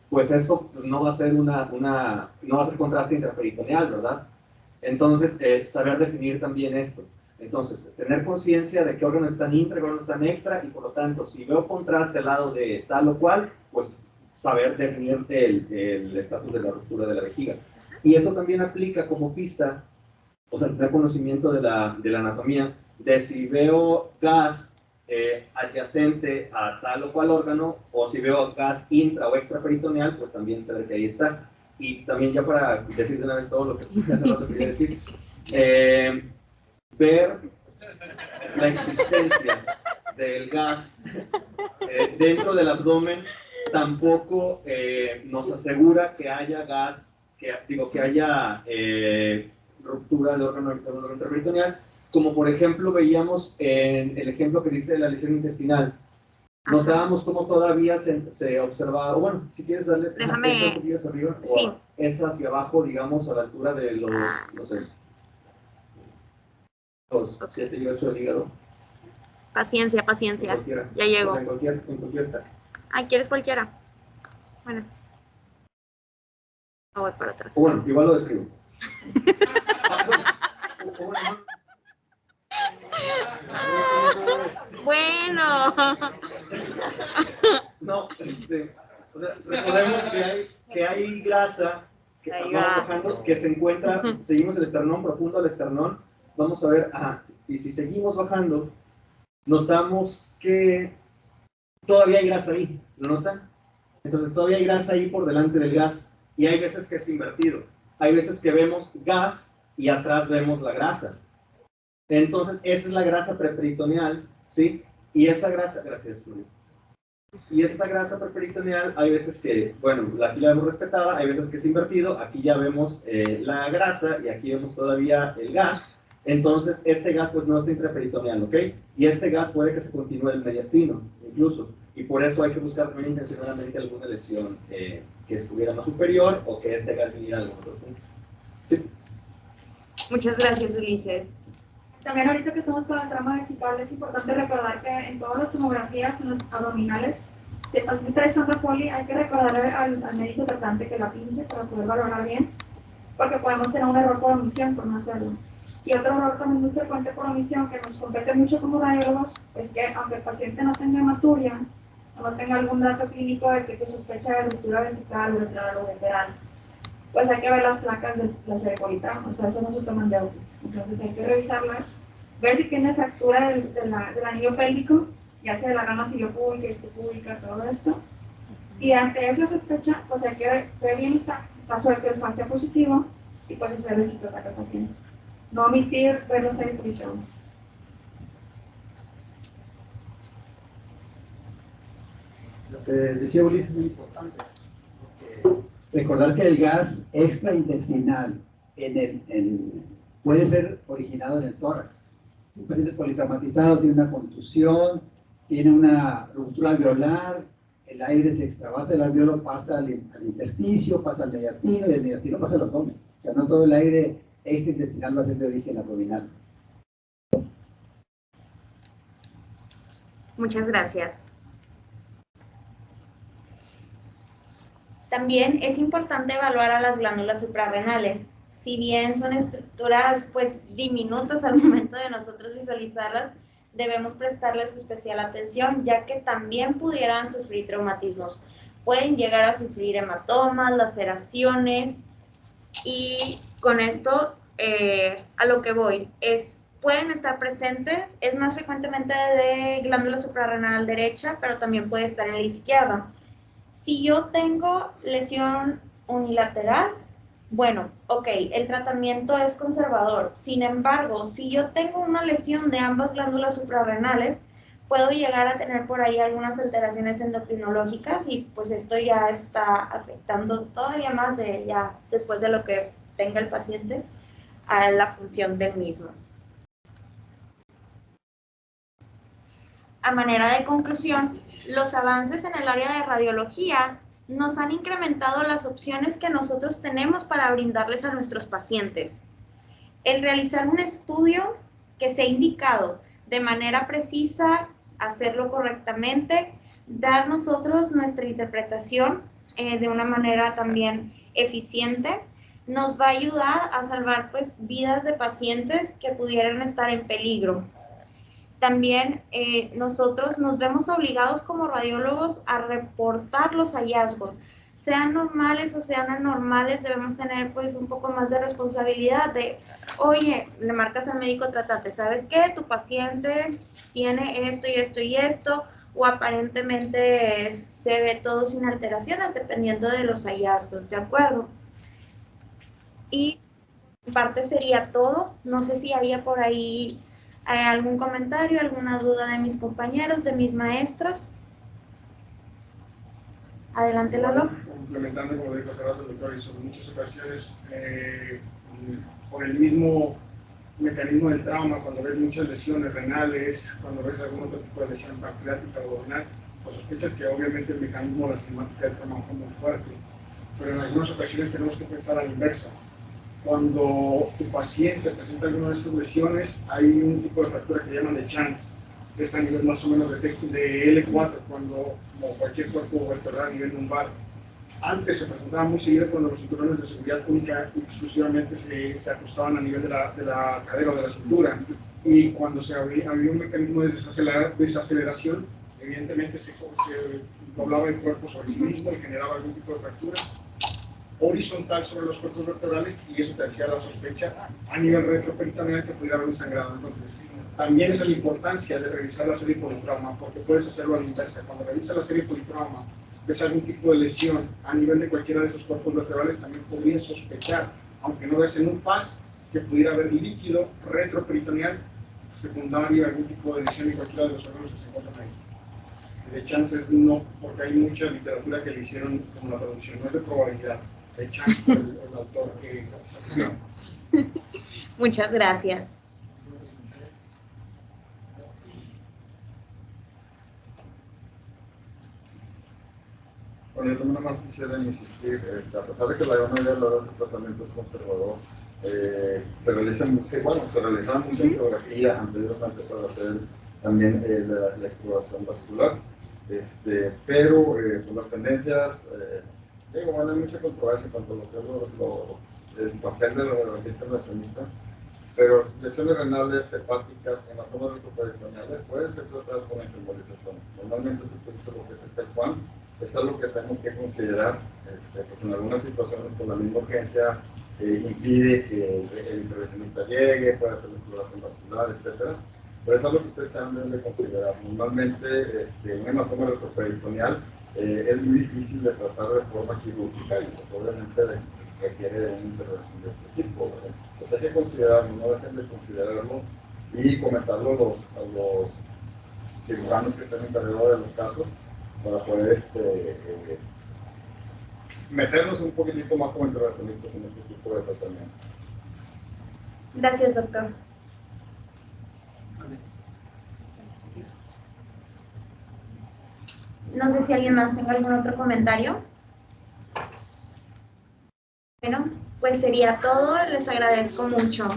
pues esto no va a ser no va a ser contraste intraperitoneal, ¿verdad? Entonces, saber definir también esto. Entonces, tener conciencia de qué órganos están intra, qué órganos están extra, y por lo tanto, si veo contraste al lado de tal o cual, pues saber definir el estatus de la ruptura de la vejiga. Y eso también aplica como pista, o sea, tener conocimiento de la anatomía, de si veo gas adyacente a tal o cual órgano, o si veo gas intra o extraperitoneal, pues también saber que ahí está. Y también ya para decir de una vez todo lo que quería decir, ver la existencia del gas dentro del abdomen tampoco nos asegura que haya gas, que haya ruptura de órgano intraperitoneal, como por ejemplo veíamos en el ejemplo que diste de la lesión intestinal. Notábamos cómo todavía se observaba, bueno, si quieres darle un poquito hacia arriba, sí, o eso hacia abajo, digamos, a la altura de los, no sé, los 7 y 8 del hígado. Paciencia, ya llegó. O sea, en cualquier Ah, ¿quieres cualquiera? Bueno. Voy para atrás. Bueno, igual lo describo. Bueno. No, o sea, recordemos que hay grasa que vamos bajando, que se encuentra, seguimos el esternón profundo al esternón, vamos a ver, y si seguimos bajando, notamos que todavía hay grasa ahí, ¿lo notan? Entonces todavía hay grasa ahí por delante del gas, y hay veces que es invertido, hay veces que vemos gas y atrás vemos la grasa. Entonces esa es la grasa preperitoneal, ¿sí? Y esa grasa, gracias, Julio. Y esta grasa preperitoneal, hay veces que, bueno, aquí la vemos respetada, hay veces que es invertido, aquí ya vemos la grasa y aquí vemos todavía el gas. Entonces, este gas pues no está intraperitoneal, ¿ok? Y este gas puede que se continúe en el mediastino, incluso. Y por eso hay que buscar también intencionalmente alguna lesión que estuviera más superior o que este gas viniera a algún otro punto. ¿Sí? Muchas gracias, Ulises. También ahorita que estamos con la trama vesical es importante recordar que en todas las tomografías, en los abdominales, si el paciente trae sonda poli, hay que recordar al médico tratante que la pince para poder valorar bien, porque podemos tener un error por omisión por no hacerlo. Y otro error también muy frecuente por omisión que nos compete mucho como radiólogos es que aunque el paciente no tenga hematuria o no tenga algún dato clínico de que sospecha de ruptura vesical, uretral o ureteral, pues hay que ver las placas de la cerepolitrama, o sea, eso no se toman de autos. Entonces hay que revisarlas, ver si tiene fractura del anillo pélvico, ya sea de la rama ciliopúbica, istopúbica, todo esto. Y ante esa sospecha, pues hay que ver bien el caso de que el falte positivo y pues hacer el citotac al paciente. No omitir ver los cerepolitramas. Lo que decía Ulises es muy importante. Recordar que el gas extraintestinal puede ser originado en el tórax. Un paciente politraumatizado tiene una contusión, tiene una ruptura alveolar, el aire se extravasa del alveolo, pasa al intersticio, pasa al mediastino y el mediastino pasa al abdomen. O sea, no todo el aire extraintestinal va a ser de origen abdominal. Muchas gracias. También es importante evaluar a las glándulas suprarrenales. si bien son estructuras pues diminutas al momento de nosotros visualizarlas, debemos prestarles especial atención, ya que también pudieran sufrir traumatismos. Pueden llegar a sufrir hematomas, laceraciones, y con esto a lo que voy es, pueden estar presentes, es más frecuentemente de glándula suprarrenal derecha, pero también puede estar en la izquierda. Si yo tengo lesión unilateral, bueno, ok, el tratamiento es conservador. Sin embargo, si yo tengo una lesión de ambas glándulas suprarrenales, puedo llegar a tener por ahí algunas alteraciones endocrinológicas y pues esto ya está afectando todavía más ya después de lo que tenga el paciente a la función del mismo. A manera de conclusión, los avances en el área de radiología nos han incrementado las opciones que nosotros tenemos para brindarles a nuestros pacientes. El realizar un estudio que sea indicado de manera precisa, hacerlo correctamente, dar nosotros nuestra interpretación de una manera también eficiente, nos va a ayudar a salvar pues vidas de pacientes que pudieran estar en peligro. También nosotros nos vemos obligados como radiólogos a reportar los hallazgos. Sean normales o sean anormales, debemos tener pues un poco más de responsabilidad de, oye, le marcas al médico tratante, ¿sabes qué? Tu paciente tiene esto y esto y esto, o aparentemente se ve todo sin alteraciones dependiendo de los hallazgos, ¿de acuerdo? Y en parte sería todo. No sé si había por ahí algún comentario, alguna duda de mis compañeros, de mis maestros. Adelante, Lalo. Complementando, como dijo hace rato el doctor, y sobre muchas ocasiones, por el mismo mecanismo del trauma, cuando ves muchas lesiones renales, cuando ves algún otro tipo de lesión pancreática o abdominal, pues sospechas que obviamente el mecanismo de la cinemática del trauma fue muy fuerte. Pero en algunas ocasiones tenemos que pensar a la inversa. Cuando tu paciente presenta alguna de estas lesiones, hay un tipo de fractura que llaman de chance, que es a nivel más o menos de L4, cuando, como cualquier cuerpo vertebral a nivel lumbar. Antes se presentaba muy seguido cuando los cinturones de seguridad única exclusivamente se ajustaban a nivel de la cadera o de la cintura. Y cuando había un mecanismo de desaceleración, evidentemente se doblaba el cuerpo sobre sí mismo y generaba algún tipo de fractura horizontal sobre los cuerpos vertebrales, y eso te hacía la sospecha a nivel retroperitoneal que pudiera haber un sangrado. Entonces, también esa es la importancia de revisar la serie politrauma, porque puedes hacerlo a la inversa. Cuando revisas la serie politrauma, ves algún tipo de lesión a nivel de cualquiera de esos cuerpos vertebrales, también podrías sospechar, aunque no ves en un PAS, que pudiera haber líquido retroperitoneal secundario, algún tipo de lesión en cualquiera de los órganos que se encuentran ahí. De chances no, porque hay mucha literatura que le hicieron como la traducción, no es de probabilidad, de chance el autor que... Muchas gracias. Bueno, yo también más quisiera insistir, a pesar de que la gran mayoría de los tratamientos conservador se realizaba mucha angiografía anteriormente para hacer también la exploración vascular, pero por las tendencias, bueno, hay mucha controversia en cuanto a lo que es el papel de la radiología intervencionista, pero lesiones renales, hepáticas, hematomas retroperitoneales pueden ser tratadas con embolización. Normalmente se utiliza lo que es el TEC-1. Es algo que tenemos que considerar, pues en algunas situaciones por la misma urgencia impide que el intervencionista llegue, pueda hacer la exploración vascular, etc. Pero es algo que ustedes también deben de considerar. Normalmente un hematoma retroperitoneal es muy difícil de tratar de forma quirúrgica y pues, obviamente requiere de una intervención de este tipo. Pues hay que considerarlo, no dejen de considerarlo y comentarlo a los cirujanos que estén encargados de los casos, para poder meternos un poquitito más como intervencionistas en este tipo de tratamiento. Gracias, doctor. No sé si alguien más tenga algún otro comentario. Bueno, pues sería todo. Les agradezco mucho.